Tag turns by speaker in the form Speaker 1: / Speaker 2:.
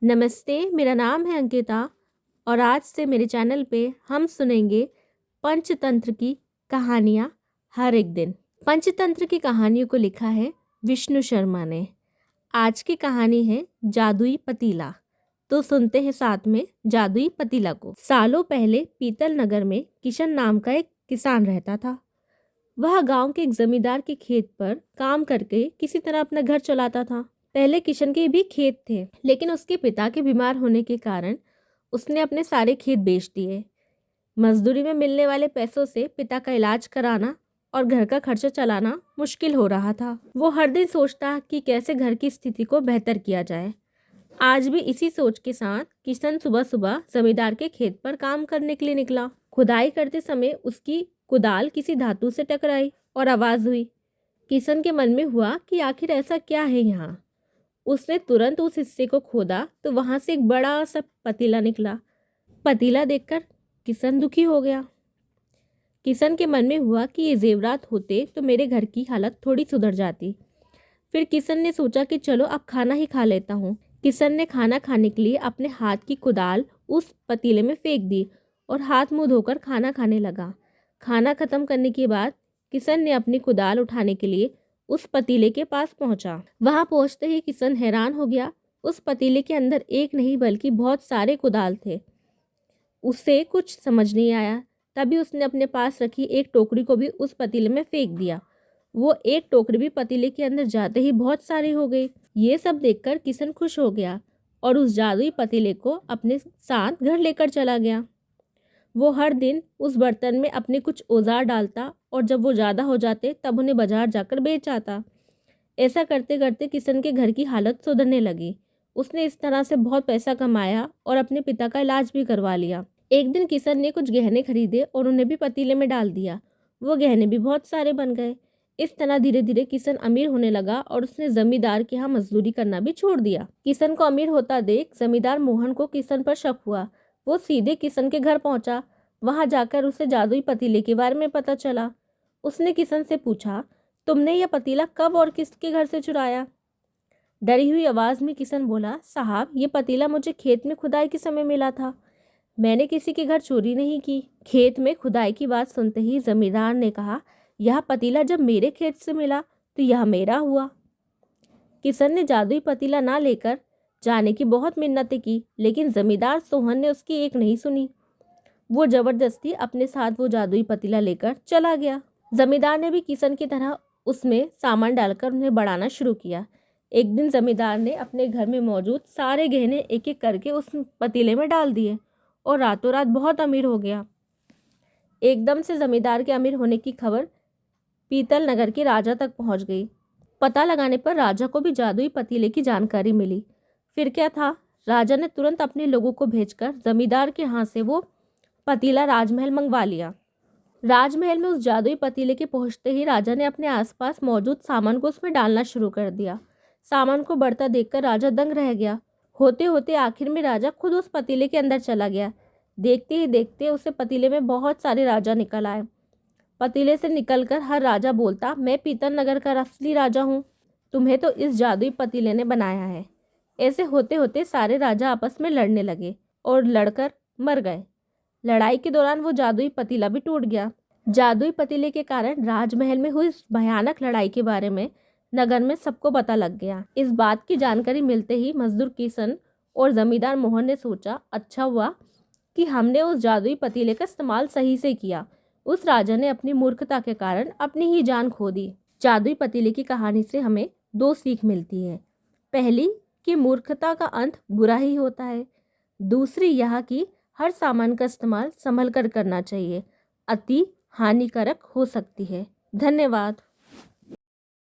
Speaker 1: नमस्ते, मेरा नाम है अंकिता और आज से मेरे चैनल पे हम सुनेंगे पंचतंत्र की कहानियाँ हर एक दिन। पंचतंत्र की कहानियों को लिखा है विष्णु शर्मा ने। आज की कहानी है जादुई पतीला। तो सुनते हैं साथ में जादुई पतीला को। सालों पहले पीतल नगर में किशन नाम का एक किसान रहता था। वह गांव के एक जमींदार के खेत पर काम करके किसी तरह अपना घर चलाता था। पहले किशन के भी खेत थे, लेकिन उसके पिता के बीमार होने के कारण उसने अपने सारे खेत बेच दिए। मजदूरी में मिलने वाले पैसों से पिता का इलाज कराना और घर का खर्चा चलाना मुश्किल हो रहा था। वो हर दिन सोचता कि कैसे घर की स्थिति को बेहतर किया जाए। आज भी इसी सोच के साथ किशन सुबह सुबह जमींदार के खेत पर काम करने के लिए निकला। खुदाई करते समय उसकी कुदाल किसी धातु से टकराई और आवाज हुई। किशन के मन में हुआ कि आखिर ऐसा क्या है यहाँ। उसने तुरंत उस हिस्से को खोदा तो वहां से एक बड़ा सा पतीला निकला। पतीला देखकर किशन दुखी हो गया। किशन के मन में हुआ कि ये जेवरात होते तो मेरे घर की हालत थोड़ी सुधर जाती। फिर किशन ने सोचा कि चलो अब खाना ही खा लेता हूँ। किशन ने खाना खाने के लिए अपने हाथ की कुदाल उस पतीले में फेंक दी और हाथ मुंह धोकर खाना खाने लगा। खाना खत्म करने के बाद किशन ने अपनी कुदाल उठाने के लिए उस पतीले के पास पहुंचा। वहां पहुंचते ही किशन हैरान हो गया। उस पतीले के अंदर एक नहीं बल्कि बहुत सारे कुदाल थे। उससे कुछ समझ नहीं आया। तभी उसने अपने पास रखी एक टोकरी को भी उस पतीले में फेंक दिया। वो एक टोकरी भी पतीले के अंदर जाते ही बहुत सारी हो गई। ये सब देखकर किशन खुश हो गया और उस जादुई पतीले को अपने साथ घर लेकर चला गया। वो हर दिन उस बर्तन में अपने कुछ औजार डालता और जब वो ज़्यादा हो जाते तब उन्हें बाजार जाकर बेच आता। ऐसा करते करते किशन के घर की हालत सुधरने लगी। उसने इस तरह से बहुत पैसा कमाया और अपने पिता का इलाज भी करवा लिया। एक दिन किशन ने कुछ गहने खरीदे और उन्हें भी पतीले में डाल दिया। वो गहने भी बहुत सारे बन गए। इस तरह धीरे धीरे किशन अमीर होने लगा और उसने जमींदार के यहाँ मजदूरी करना भी छोड़ दिया। किशन को अमीर होता देख जमींदार मोहन को किशन पर शक हुआ। वो सीधे किशन के घर पहुंचा। वहां जाकर उसे जादुई पतीले के बारे में पता चला। उसने किशन से पूछा, तुमने यह पतीला कब और किसके घर से चुराया? डरी हुई आवाज में किशन बोला, साहब ये पतीला मुझे खेत में खुदाई के समय मिला था। मैंने किसी के घर चोरी नहीं की। खेत में खुदाई की बात सुनते ही जमींदार ने कहा, यह पतीला जब मेरे खेत से मिला तो यह मेरा हुआ। किशन ने जादुई पतीला ना लेकर जाने की बहुत मिन्नतें की, लेकिन जमींदार सोहन ने उसकी एक नहीं सुनी। वो जबरदस्ती अपने साथ वो जादुई पतीला लेकर चला गया। जमींदार ने भी किशन की तरह उसमें सामान डालकर उन्हें बढ़ाना शुरू किया। एक दिन जमींदार ने अपने घर में मौजूद सारे गहने एक एक करके उस पतीले में डाल दिए और रातों रात बहुत अमीर हो गया। एकदम से जमींदार के अमीर होने की खबर पीतल नगर के राजा तक पहुंच गई। पता लगाने पर राजा को भी जादुई पतीले की जानकारी मिली। फिर क्या था, राजा ने तुरंत अपने लोगों को भेजकर जमींदार के यहाँ से वो पतीला राजमहल मंगवा लिया। राजमहल में उस जादुई पतीले के पहुंचते ही राजा ने अपने आसपास मौजूद सामान को उसमें डालना शुरू कर दिया। सामान को बढ़ता देखकर राजा दंग रह गया। होते होते आखिर में राजा खुद उस पतीले के अंदर चला गया। देखते ही देखते उसे पतीले में बहुत सारे राजा निकल आए। पतीले से निकलकर हर राजा बोलता, मैं पीतल नगर का असली राजा हूँ। तुम्हें तो इस जादुई पतीले ने बनाया है। ऐसे होते होते सारे राजा आपस में लड़ने लगे और लड़कर मर गए। लड़ाई के दौरान वो जादुई पतीला भी टूट गया। जादुई पतीले के कारण राजमहल में हुई इस भयानक लड़ाई के बारे में नगर में सबको पता लग गया। इस बात की जानकारी मिलते ही मजदूर किशन और जमींदार मोहन ने सोचा, अच्छा हुआ कि हमने उस जादुई पतीले का इस्तेमाल सही से किया। उस राजा ने अपनी मूर्खता के कारण अपनी ही जान खो दी। जादुई पतीले की कहानी से हमें दो सीख मिलती है। पहली कि मूर्खता का अंत बुरा ही होता है। दूसरी यह कि हर सामान का इस्तेमाल संभल कर करना चाहिए, अति हानिकारक हो सकती है। धन्यवाद।